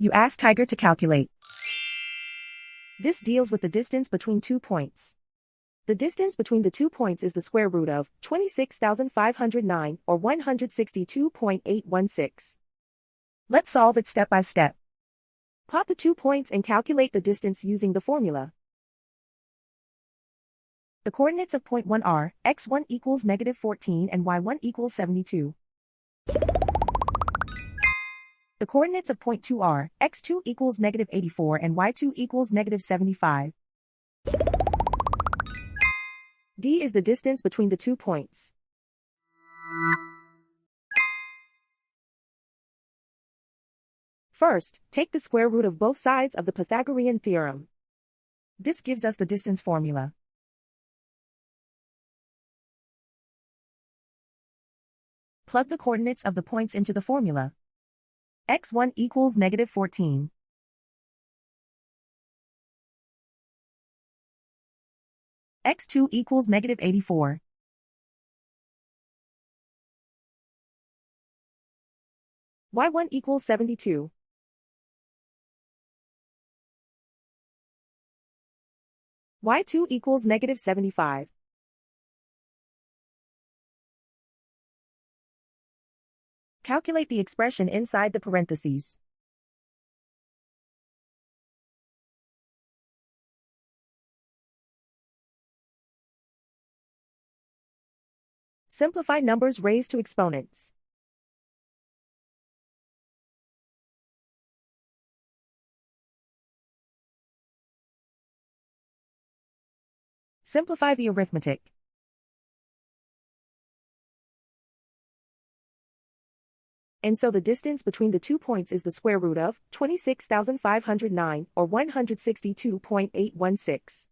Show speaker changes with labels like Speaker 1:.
Speaker 1: You ask Tiger to calculate. This deals with the distance between 2 points. The distance between the 2 points is the square root of 26,509 or 162.816. Let's solve it step by step. Plot the 2 points and calculate the distance using the formula. The coordinates of point 1 are x1 equals -14 and y1 equals 72. The coordinates of point 2 are x2 equals -84 and y2 equals -75. D is the distance between the 2 points. First, take the square root of both sides of the Pythagorean theorem. This gives us the distance formula. Plug the coordinates of the points into the formula. x1 equals -14. x2 equals -84. y1 equals 72. y2 equals -75. Calculate the expression inside the parentheses. Simplify numbers raised to exponents. Simplify the arithmetic. And so the distance between the 2 points is the square root of 26,509 or 162.816.